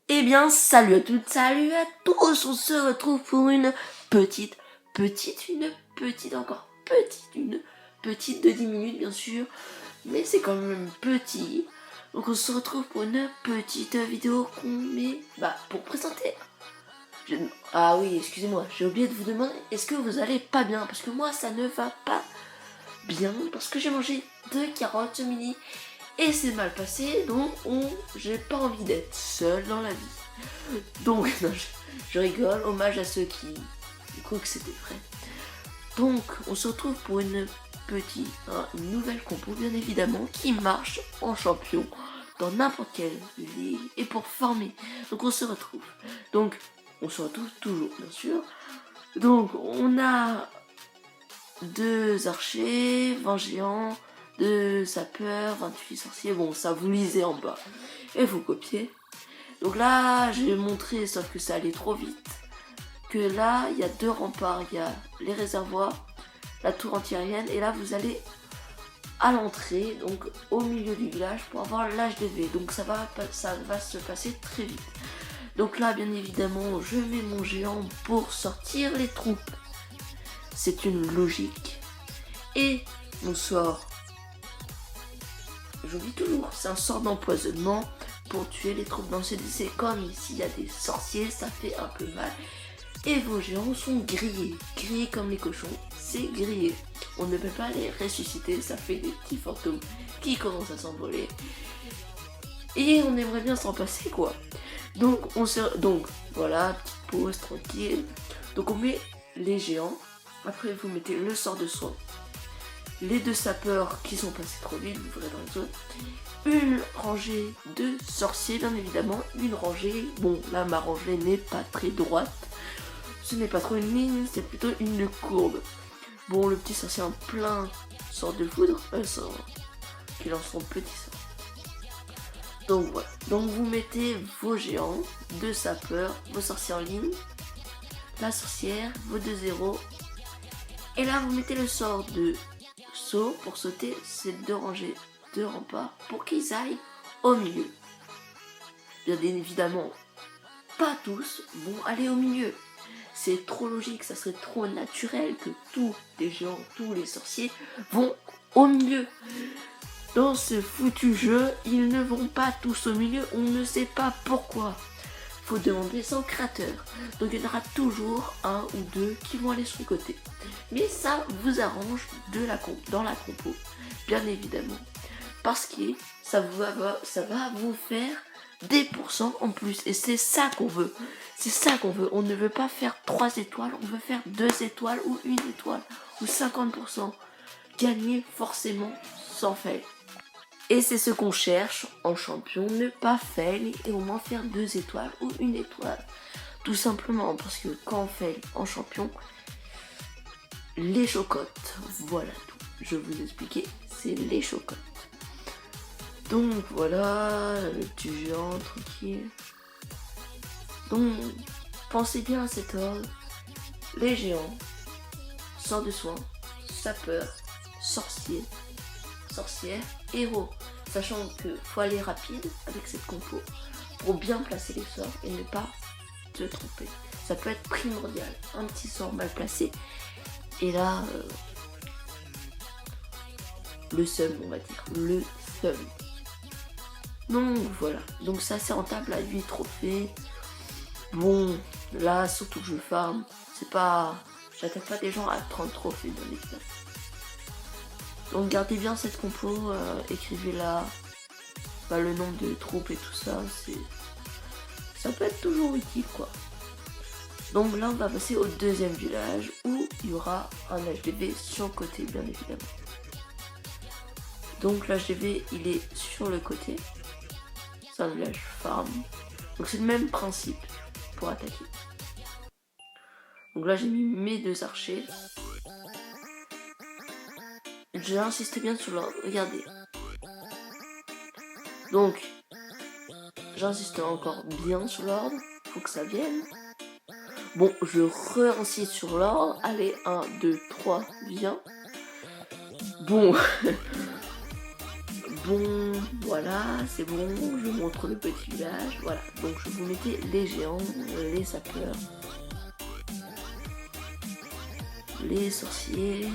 Eh bien, salut à toutes, salut à tous, on se retrouve pour une petite de 10 minutes bien sûr, mais c'est quand même petit. Donc on se retrouve pour une petite vidéo qu'on met, pour présenter. Ah oui, excusez-moi, j'ai oublié de vous demander, est-ce que vous allez pas bien? Parce que moi ça ne va pas bien, parce que j'ai mangé 2 carottes ce midi, et c'est mal passé, donc j'ai pas envie d'être seul dans la vie. Donc, non, je rigole, hommage à ceux qui croient que c'était vrai. Donc, on se retrouve pour une nouvelle compo, bien évidemment, qui marche en champion dans n'importe quelle ligue et pour former. Donc, on se retrouve. Donc, on se retrouve toujours, bien sûr. Donc, on a 2 archers, 20 géants, 2 sapeurs, 28 sorciers. Bon, ça vous lisez en bas et vous copiez. Donc là, j'ai montré, sauf que ça allait trop vite, que là, il y a 2 remparts. Il y a les réservoirs, la tour antiaérienne, et là, vous allez à l'entrée, donc au milieu du village, pour avoir l'HDV. Donc ça va se passer très vite. Donc là, bien évidemment, je mets mon géant pour sortir les troupes. C'est une logique. Et mon sort, j'oublie toujours, c'est un sort d'empoisonnement pour tuer les troupes dans ce lycée. Comme ici il y a des sorciers, ça fait un peu mal. Et vos géants sont grillés comme les cochons, c'est grillé. On ne peut pas les ressusciter, ça fait des petits fantômes qui commencent à s'envoler. Et on aimerait bien s'en passer quoi. Donc voilà, petite pause tranquille. Donc on met les géants. Après vous mettez le sort de soin. Les 2 sapeurs qui sont passés trop vite, vous verrez dans les autres. Une rangée de sorciers, bien évidemment. Une rangée, bon là ma rangée n'est pas très droite. Ce n'est pas trop une ligne, c'est plutôt une courbe. Bon, le petit sorcier en plein sort de foudre, qui lance son petit sort. Donc voilà, donc vous mettez vos géants, 2 sapeurs, vos sorciers en ligne, la sorcière, vos 2 zéros. Et là vous mettez le sort de saut pour sauter ces 2 rangées de remparts pour qu'ils aillent au milieu. Bien évidemment, pas tous vont aller au milieu. C'est trop logique, ça serait trop naturel que tous les géants, tous les sorciers vont au milieu. Dans ce foutu jeu, ils ne vont pas tous au milieu, on ne sait pas pourquoi. Faut demander son créateur. Donc il y en aura toujours 1 ou 2 qui vont aller sur le côté. Mais ça vous arrange dans la compo, bien évidemment. Parce que ça va vous faire des pourcents en plus. Et c'est ça qu'on veut. C'est ça qu'on veut. On ne veut pas faire 3 étoiles, on veut faire 2 étoiles ou 1 étoile. Ou 50%. Gagner forcément sans fail. Et c'est ce qu'on cherche en champion, ne pas fail et au moins faire 2 étoiles ou 1 étoile. Tout simplement parce que quand on fail en champion, les chocottes, voilà tout. Je vais vous expliquer, c'est les chocottes. Donc voilà, le petit géant tranquille. Donc pensez bien à cet ordre. Les géants, sort de soin, sapeur, sorcier, sorcière, héros. Sachant que faut aller rapide avec cette compo pour bien placer les sorts et ne pas se tromper. Ça peut être primordial. Un petit sort mal placé. Et là, le seum, on va dire. Le seum. Donc voilà. Donc ça c'est rentable à 8 trophées. Bon, là, surtout que je farm, c'est pas... J'attaque pas des gens à 30 trophées dans les classes. Donc gardez bien cette compo, écrivez là le nombre de troupes et tout ça, ça peut être toujours utile quoi. Donc là on va passer au 2e village où il y aura un HDV sur le côté bien évidemment. Donc l'HDV il est sur le côté, c'est un village farm, donc c'est le même principe pour attaquer. Donc là j'ai mis mes 2 archers. J'ai insisté bien sur l'ordre, regardez. Donc, j'insiste encore bien sur l'ordre, faut que ça vienne. Bon, je re-insiste sur l'ordre, allez, 1, 2, 3, viens. Bon, Bon, voilà, c'est bon, je vous montre le petit village, voilà. Donc je vous mettais les géants, les sapeurs, les sorciers,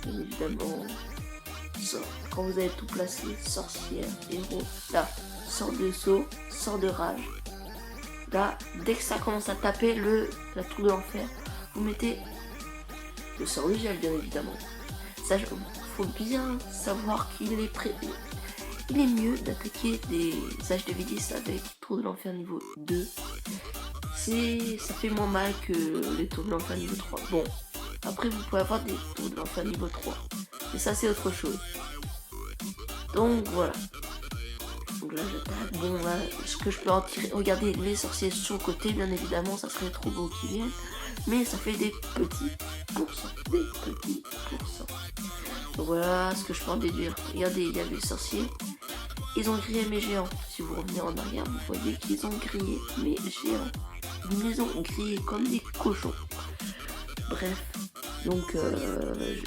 bien évidemment. Quand vous avez tout placé, sorcière, héros, là, sort de saut, sort de rage. Là, dès que ça commence à taper la tour de l'enfer, vous mettez le sort de gel, bien évidemment. Ça, faut bien savoir qu'il est prêt. Il est mieux d'attaquer des HDV10 avec tour de l'enfer niveau 2. Ça fait moins mal que les tours de l'enfer niveau 3. Bon, après vous pouvez avoir des tours de l'enfer niveau 3. Mais ça c'est autre chose. Donc voilà. Donc là j'attaque. Bon là, ce que je peux en tirer. Regardez les sorciers sur le côté, bien évidemment, ça serait trop beau qu'ils viennent. Mais ça fait des petits pourcents. Des petits pourcents. Donc voilà ce que je peux en déduire. Regardez, il y a des sorciers. Ils ont grillé mes géants. Si vous revenez en arrière, vous voyez qu'ils ont grillé mes géants. Ils les ont grillés comme des cochons. Bref. Donc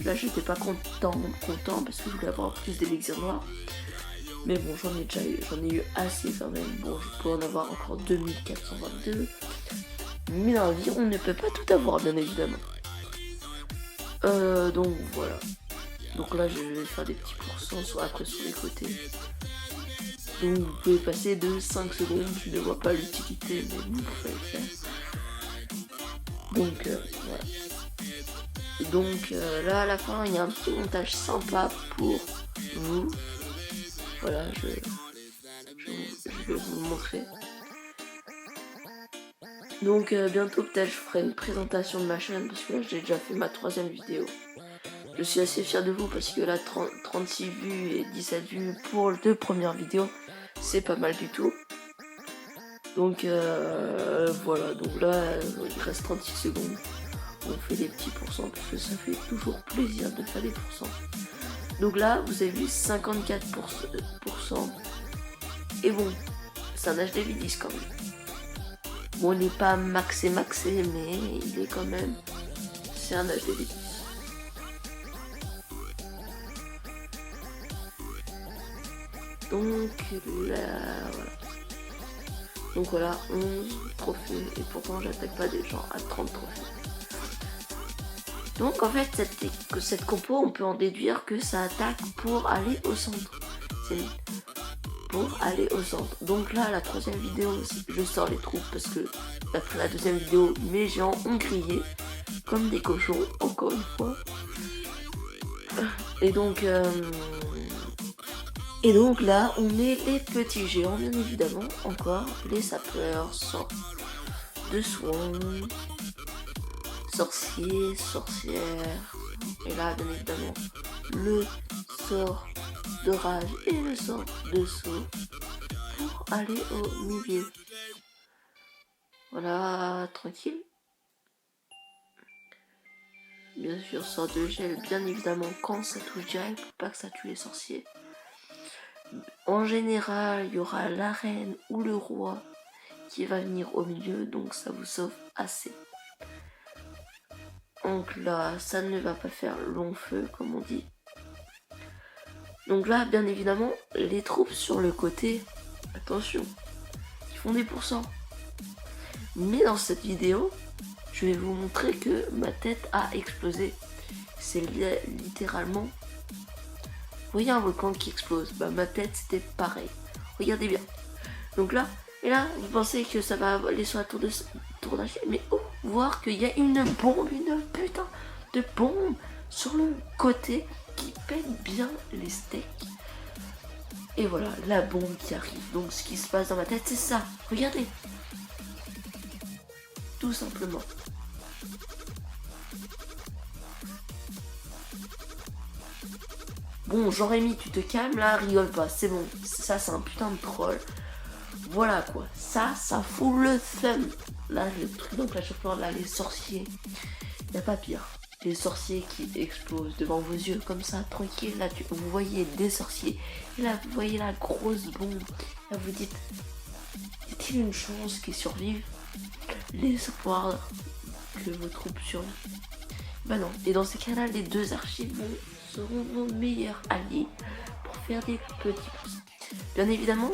là j'étais pas content parce que je voulais avoir plus d'élixir noir. Mais bon, j'en ai eu assez quand même. Bon, je peux en avoir encore 2422. Mais dans la vie, on ne peut pas tout avoir, bien évidemment. Donc voilà. Donc là, je vais faire des petits pourcents, soit après sur les côtés. Donc vous pouvez passer de 5 secondes, je ne vois pas l'utilité, mais vous pouvez le faire. Donc voilà. Donc là à la fin il y a un petit montage sympa pour vous. Voilà, je vais vous le montrer. Donc bientôt peut-être je ferai une présentation de ma chaîne parce que là j'ai déjà fait ma 3e vidéo. Je suis assez fier de vous parce que là 36 vues et 17 vues pour les 2 premières vidéos, c'est pas mal du tout. Donc voilà, donc là il reste 36 secondes. On fait des petits pourcents parce que ça fait toujours plaisir de faire des pourcents. Donc là vous avez vu 54%. Et bon, c'est un HDV10 quand même. Bon, il n'est pas maxé, mais il est quand même. C'est un HDV10. Donc là, voilà. Donc voilà, 11 trophées. Et pourtant, j'attaque pas des gens à 30 trophées. Donc en fait, cette compo, on peut en déduire que ça attaque pour aller au centre. C'est pour aller au centre. Donc là, la 3e vidéo, je sors les troupes parce que après la 2e vidéo, mes géants ont grillé comme des cochons, encore une fois. Et donc là, on met les petits géants, bien évidemment. Encore les sapeurs, sorts de soins, sorciers, sorcières. Et là, bien évidemment, le sort de rage et le sort de saut pour aller au milieu. Voilà, tranquille. Bien sûr, sort de gel, bien évidemment, quand ça touche direct pour pas que ça tue les sorciers. En général, il y aura la reine ou le roi qui va venir au milieu, donc ça vous sauve assez. Donc là, ça ne va pas faire long feu, comme on dit. Donc là, bien évidemment, les troupes sur le côté, attention, ils font des pourcents. Mais dans cette vidéo, je vais vous montrer que ma tête a explosé. C'est littéralement... Vous voyez un volcan qui explose, bah ma tête c'était pareil. Regardez bien. Donc là, et là, vous pensez que ça va aller sur la tour d'Achille, mais oh, voir qu'il y a une bombe, une putain de bombe sur le côté qui pète bien les steaks. Et voilà, la bombe qui arrive. Donc ce qui se passe dans ma tête, c'est ça. Regardez. Tout simplement. Bon, Jean-Rémy, tu te calmes là, rigole pas, c'est bon. Ça, c'est un putain de troll. Voilà quoi, ça fout le fun. Là, le truc, donc là, je peux là, les sorciers. Y a pas pire. Les sorciers qui explosent devant vos yeux, comme ça, tranquille. Là, vous voyez des sorciers. Et là, vous voyez la grosse bombe. Là, vous dites, y a-t-il une chance qu'ils survivent? L'espoir que vos troupes survivent. Bah non. Et dans ces cas-là, les 2 archives seront vos meilleurs alliés pour faire des petits pouces. Bien évidemment,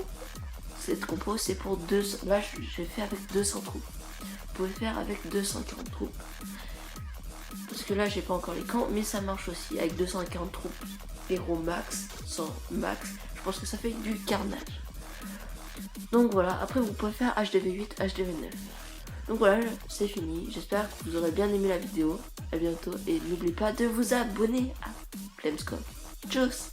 cette compo c'est pour 200. Là, j'ai fait avec 200 troupes. Vous pouvez faire avec 240 troupes. Parce que là, j'ai pas encore les camps, mais ça marche aussi avec 240 troupes. Héros max, sans max. Je pense que ça fait du carnage. Donc voilà, après vous pouvez faire HDV8, HDV9. Donc voilà, c'est fini. J'espère que vous aurez bien aimé la vidéo. À bientôt et n'oubliez pas de vous abonner à Flamescope. Tchuss!